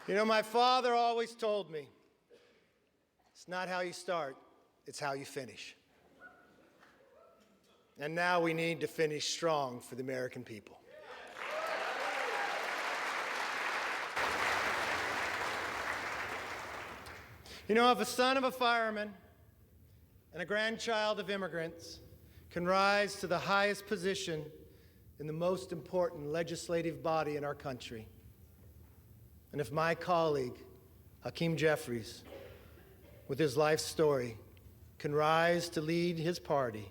You know, my father always told me, it's not how you start, it's how you finish. And now we need to finish strong for the American people. You know, if a son of a fireman and a grandchild of immigrants can rise to the highest position in the most important legislative body in our country, and if my colleague, Hakeem Jeffries, with his life story, can rise to lead his party,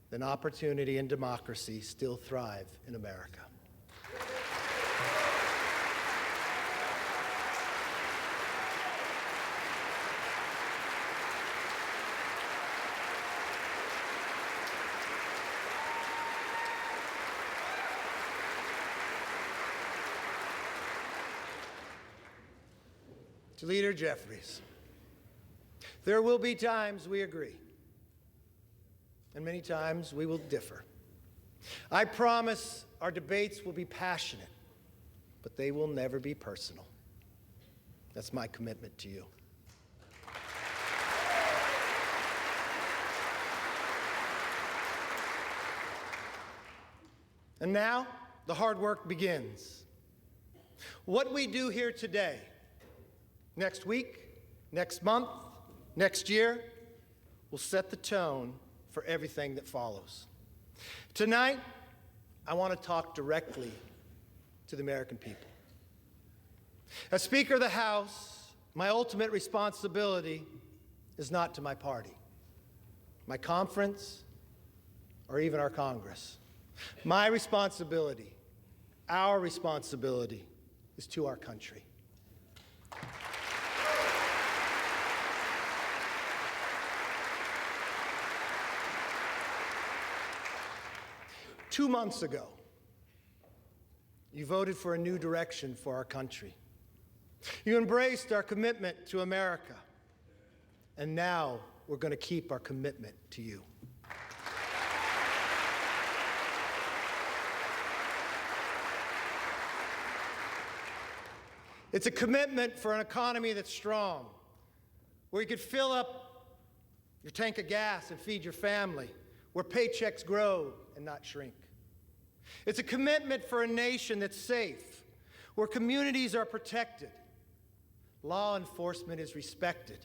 then opportunity and democracy still thrive in America. To Leader Jeffries, there will be times we agree, and many times we will differ. I promise our debates will be passionate, but they will never be personal. That's my commitment to you. And now, the hard work begins. What we do here today, next week, next month, next year, will set the tone for everything that follows. Tonight, I want to talk directly to the American people. As Speaker of the House, my ultimate responsibility is not to my party, my conference, or even our Congress. My responsibility, our responsibility, is to our country. Two months ago, you voted for a new direction for our country. You embraced our commitment to America. And now we're going to keep our commitment to you. It's a commitment for an economy that's strong, where you could fill up your tank of gas and feed your family, where paychecks grow and not shrink. It's a commitment for a nation that's safe, where communities are protected, law enforcement is respected,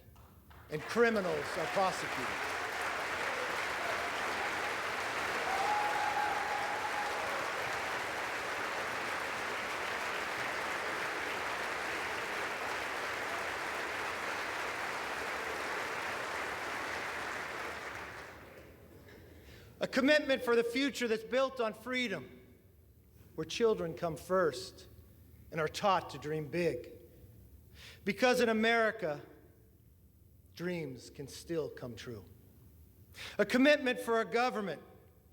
and criminals are prosecuted. A commitment for the future that's built on freedom, where children come first and are taught to dream big. Because in America, dreams can still come true. A commitment for a government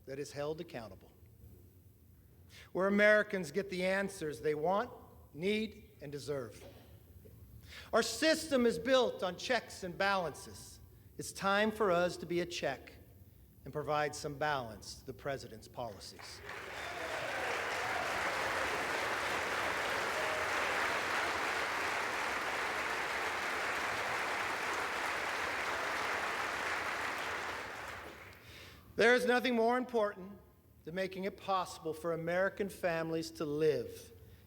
that is held accountable, where Americans get the answers they want, need, and deserve. Our system is built on checks and balances. It's time for us to be a check and provide some balance to the president's policies. There is nothing more important than making it possible for American families to live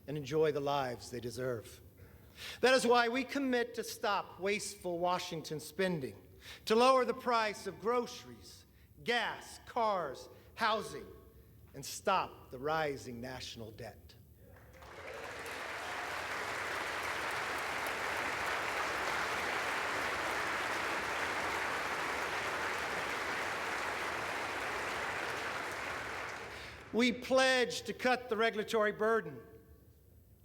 and enjoy the lives they deserve. That is why we commit to stop wasteful Washington spending, to lower the price of groceries, gas, cars, housing, and stop the rising national debt. We pledge to cut the regulatory burden,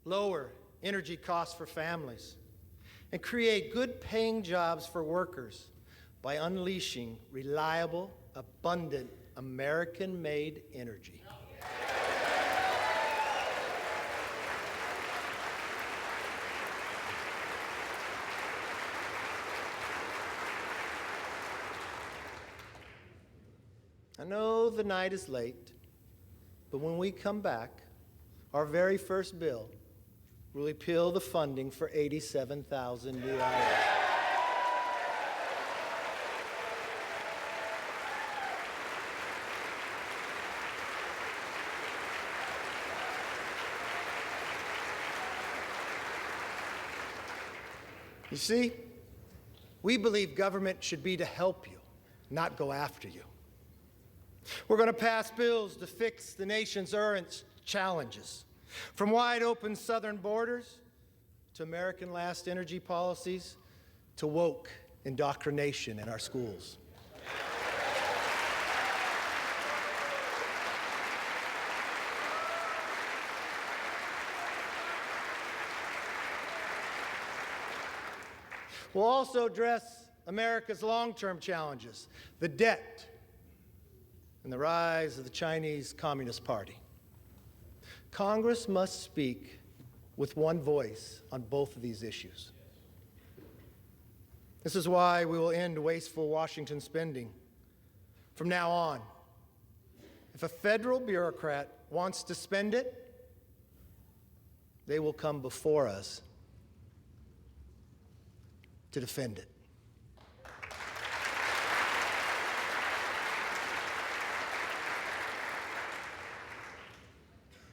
lower energy costs for families, and create good-paying jobs for workers by unleashing reliable, abundant, American-made energy. I know the night is late, but when we come back, our very first bill will repeal the funding for 87,000 new IRs. You see, we believe government should be to help you, not go after you. We're going to pass bills to fix the nation's urgent challenges, from wide open southern borders to American last energy policies to woke indoctrination in our schools. We'll also address America's long-term challenges, the debt and the rise of the Chinese Communist Party. Congress must speak with one voice on both of these issues. This is why we will end wasteful Washington spending. From now on, if a federal bureaucrat wants to spend it, they will come before us to defend it.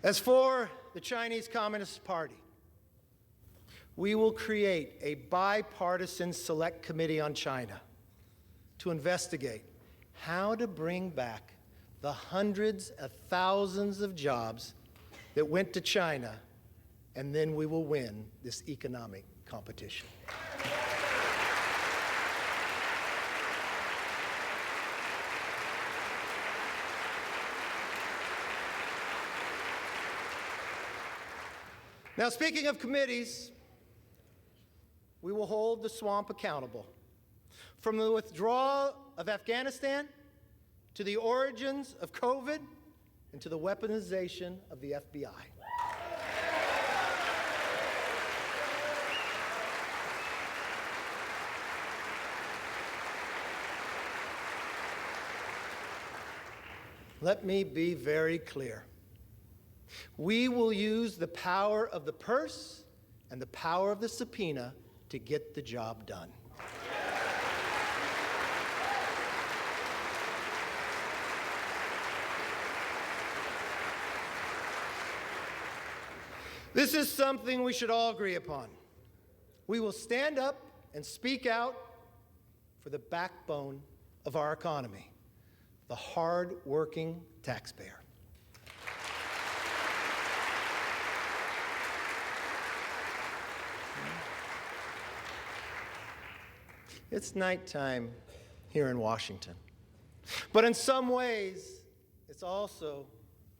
As for the Chinese Communist Party, we will create a bipartisan select committee on China to investigate how to bring back the hundreds of thousands of jobs that went to China, and then we will win this economic competition. Now, speaking of committees, we will hold the swamp accountable. From the withdrawal of Afghanistan to the origins of COVID and to the weaponization of the FBI. Let me be very clear. We will use the power of the purse and the power of the subpoena to get the job done. This is something we should all agree upon. We will stand up and speak out for the backbone of our economy, the hard-working taxpayer. It's nighttime here in Washington. But in some ways, it's also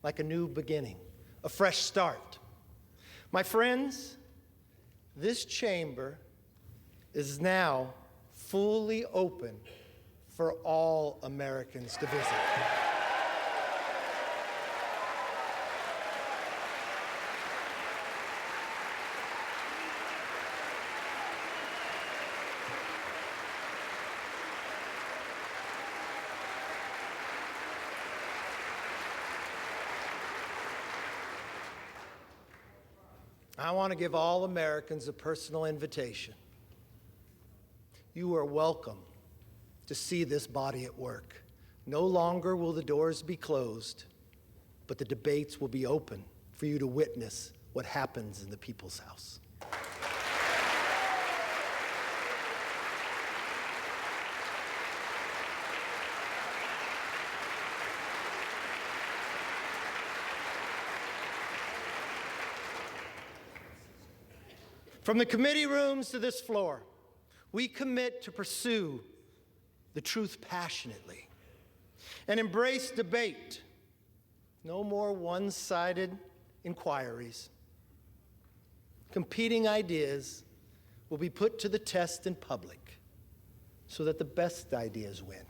like a new beginning, a fresh start. My friends, this chamber is now fully open for all Americans to visit. I want to give all Americans a personal invitation. You are welcome to see this body at work. No longer will the doors be closed, but the debates will be open for you to witness what happens in the People's House. From the committee rooms to this floor, we commit to pursue the truth passionately and embrace debate. No more one-sided inquiries. Competing ideas will be put to the test in public so that the best ideas win.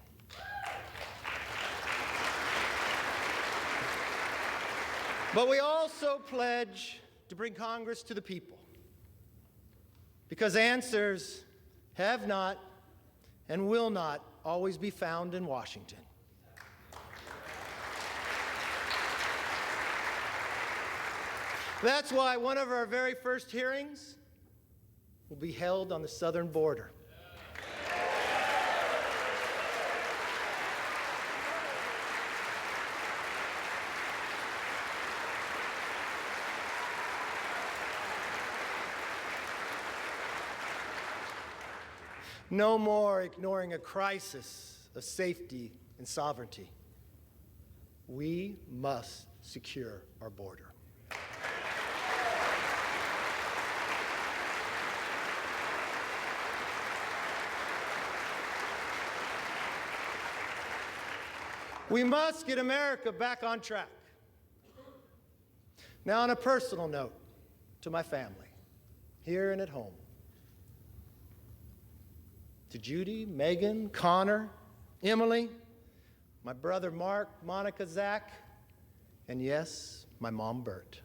But we also pledge to bring Congress to the people, because answers have not and will not always be found in Washington. That's why one of our very first hearings will be held on the southern border. No more ignoring a crisis of safety and sovereignty. We must secure our border. We must get America back on track. Now, on a personal note, to my family, here and at home, to Judy, Megan, Connor, Emily, my brother Mark, Monica, Zach, and yes, my mom, Bert.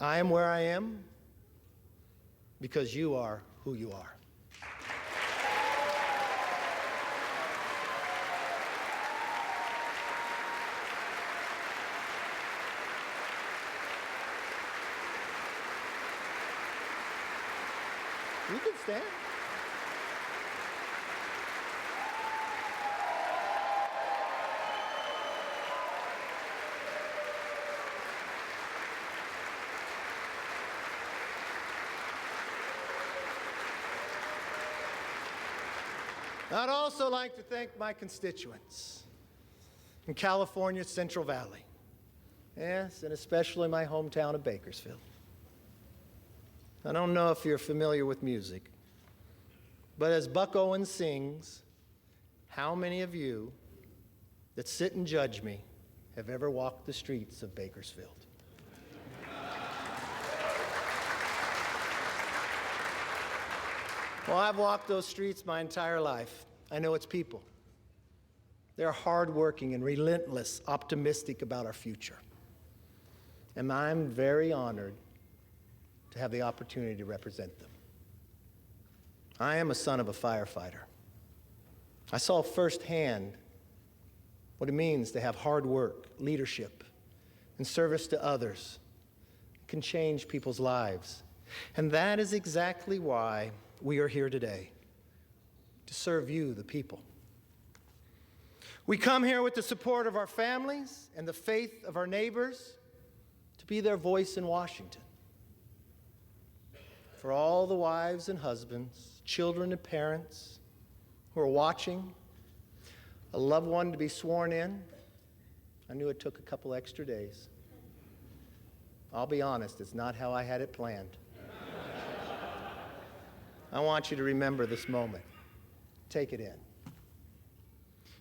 I am where I am because you are who you are. You can stand. I'd also like to thank my constituents in California's Central Valley. Yes, and especially my hometown of Bakersfield. I don't know if you're familiar with music, but as Buck Owens sings, how many of you that sit and judge me have ever walked the streets of Bakersfield? Well, I've walked those streets my entire life. I know its people. They're hardworking and relentless, optimistic about our future. And I'm very honored to have the opportunity to represent them. I am a son of a firefighter. I saw firsthand what it means to have hard work, leadership, and service to others. It can change people's lives. And that is exactly why we are here today, to serve you, the people. We come here with the support of our families and the faith of our neighbors to be their voice in Washington. For all the wives and husbands, children and parents who are watching, a loved one to be sworn in, I knew it took a couple extra days. I'll be honest, it's not how I had it planned. I want you to remember this moment. Take it in.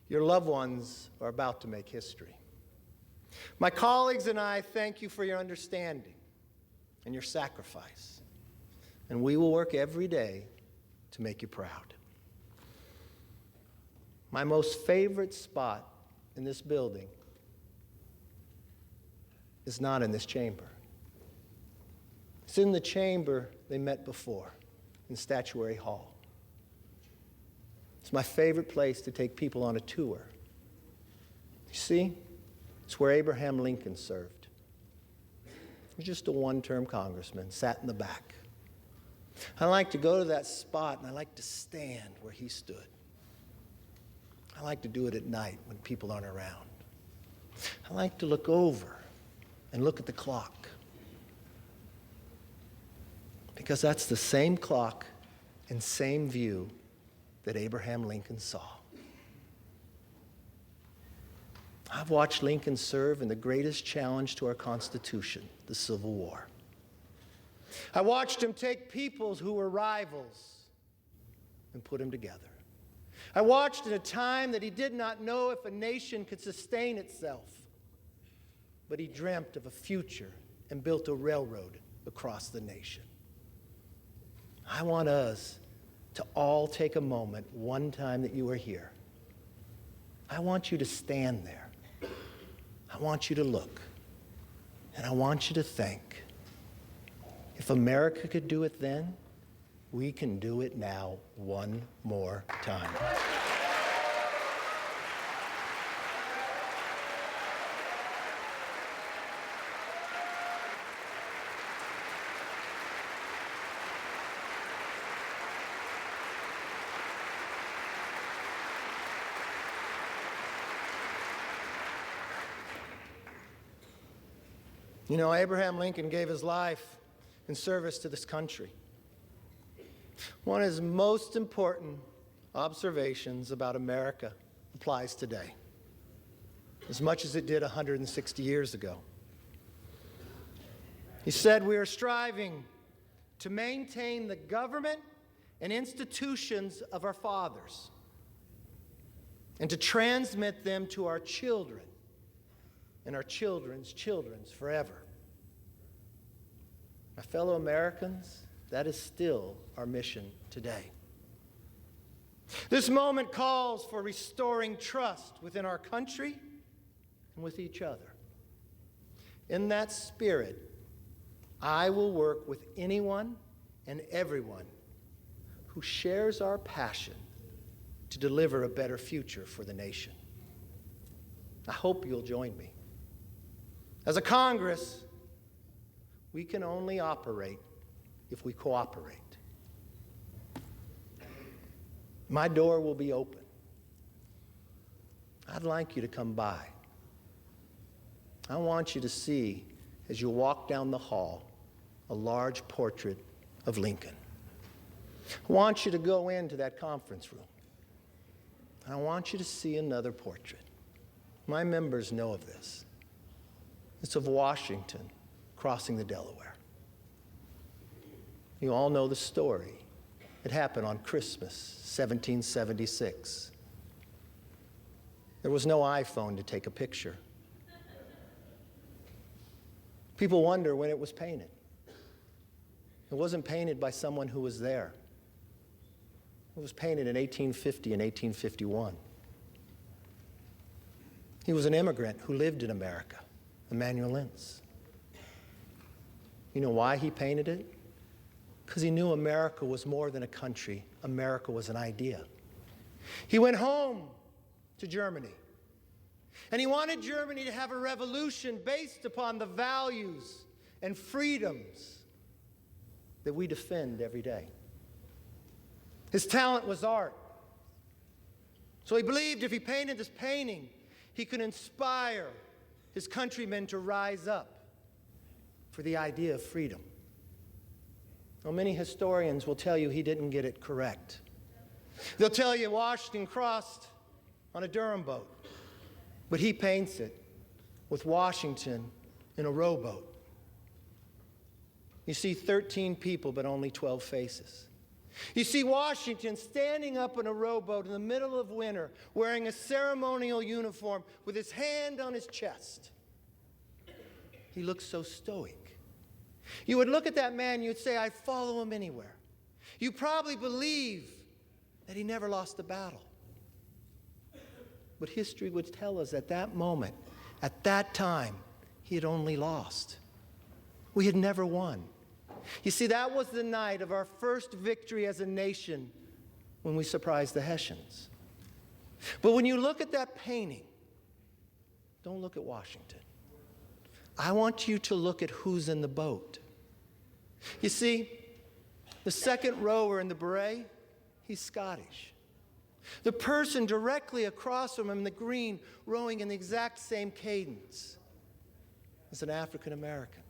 Your loved ones are about to make history. My colleagues and I thank you for your understanding and your sacrifice. And we will work every day to make you proud. My most favorite spot in this building is not in this chamber. It's in the chamber they met before, in Statuary Hall. It's my favorite place to take people on a tour. You see, it's where Abraham Lincoln served. He was just a one-term congressman, sat in the back. I like to go to that spot and I like to stand where he stood. I like to do it at night when people aren't around. I like to look over and look at the clock. Because that's the same clock and same view that Abraham Lincoln saw. I've watched Lincoln serve in the greatest challenge to our Constitution, the Civil War. I watched him take peoples who were rivals and put them together. I watched in a time that he did not know if a nation could sustain itself, but he dreamt of a future and built a railroad across the nation. I want us to all take a moment one time that you are here. I want you to stand there. I want you to look. And I want you to think. If America could do it then, we can do it now one more time. You know, Abraham Lincoln gave his life in service to this country. One of his most important observations about America applies today, as much as it did 160 years ago. He said, "We are striving to maintain the government and institutions of our fathers and to transmit them to our children and our children's children's forever." My fellow Americans, that is still our mission today. This moment calls for restoring trust within our country and with each other. In that spirit, I will work with anyone and everyone who shares our passion to deliver a better future for the nation. I hope you'll join me. As a Congress, we can only operate if we cooperate. My door will be open. I'd like you to come by. I want you to see, as you walk down the hall, a large portrait of Lincoln. I want you to go into that conference room. I want you to see another portrait. My members know of this. It's of Washington crossing the Delaware. You all know the story. It happened on Christmas, 1776. There was no iPhone to take a picture. People wonder when it was painted. It wasn't painted by someone who was there. It was painted in 1850 and 1851. He was an immigrant who lived in America, Emanuel Lentz. You know why he painted it? Because he knew America was more than a country. America was an idea. He went home to Germany, and he wanted Germany to have a revolution based upon the values and freedoms that we defend every day. His talent was art. So he believed if he painted this painting, he could inspire his countrymen to rise up for the idea of freedom. Well, many historians will tell you he didn't get it correct. They'll tell you Washington crossed on a Durham boat, but he paints it with Washington in a rowboat. You see 13 people, but only 12 faces. You see Washington standing up in a rowboat in the middle of winter, wearing a ceremonial uniform with his hand on his chest. He looks so stoic. You would look at that man, you'd say, I'd follow him anywhere. You probably believe that he never lost a battle. But history would tell us at that moment, at that time, he had only lost. We had never won. You see, that was the night of our first victory as a nation when we surprised the Hessians. But when you look at that painting, don't look at Washington. I want you to look at who's in the boat. You see, the second rower in the beret, he's Scottish. The person directly across from him in the green, rowing in the exact same cadence, is an African American.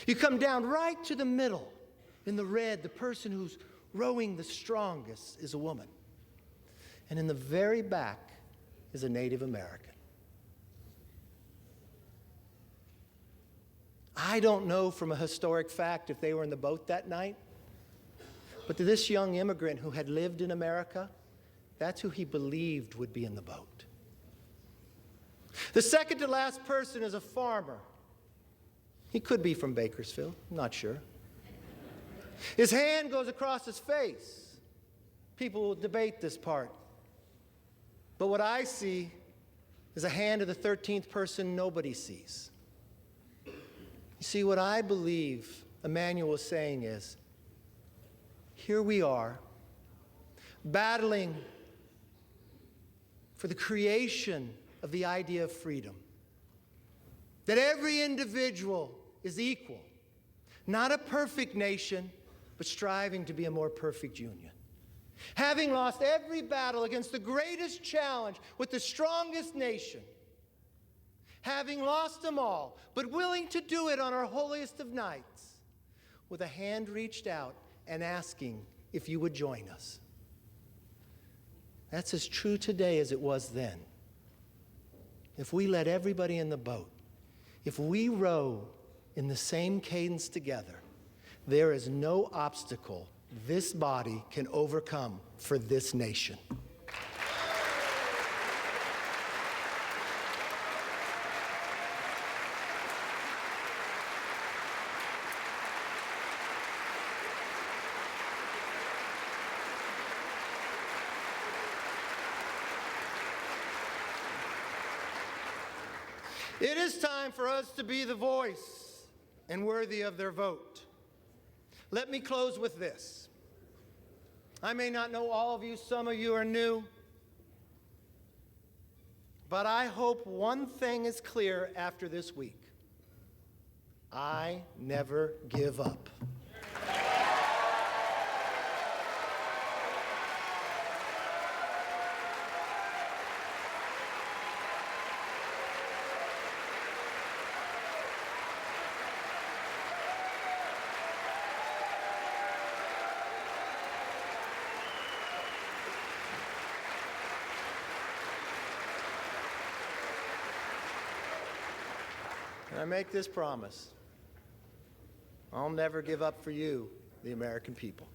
You come down right to the middle in the red, the person who's rowing the strongest is a woman. And in the very back is a Native American. I don't know from a historic fact if they were in the boat that night, but to this young immigrant who had lived in America, that's who he believed would be in the boat. The second to last person is a farmer. He could be from Bakersfield, I'm not sure. His hand goes across his face. People will debate this part. But what I see is a hand of the 13th person nobody sees. You see, what I believe Emanuel was saying is, here we are, battling for the creation of the idea of freedom. That every individual is equal. Not a perfect nation, but striving to be a more perfect union. Having lost every battle against the greatest challenge with the strongest nation, having lost them all, but willing to do it on our holiest of nights, with a hand reached out and asking if you would join us. That's as true today as it was then. If we let everybody in the boat, if we row in the same cadence together, there is no obstacle this body can overcome for this nation. It is time for us to be the voice and worthy of their vote. Let me close with this. I may not know all of you, some of you are new, but I hope one thing is clear after this week. I never give up. And I make this promise. I'll never give up for you, the American people.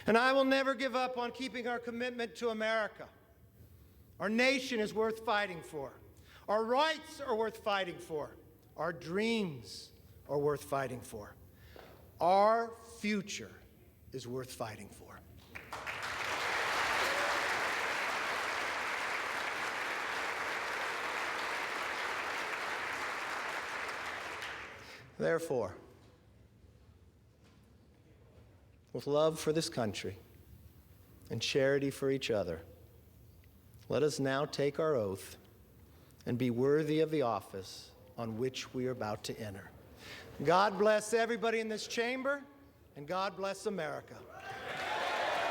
And I will never give up on keeping our commitment to America. Our nation is worth fighting for. Our rights are worth fighting for. Our dreams are worth fighting for. Our future is worth fighting for. Therefore, with love for this country and charity for each other, let us now take our oath and be worthy of the office on which we are about to enter. God bless everybody in this chamber, and God bless America.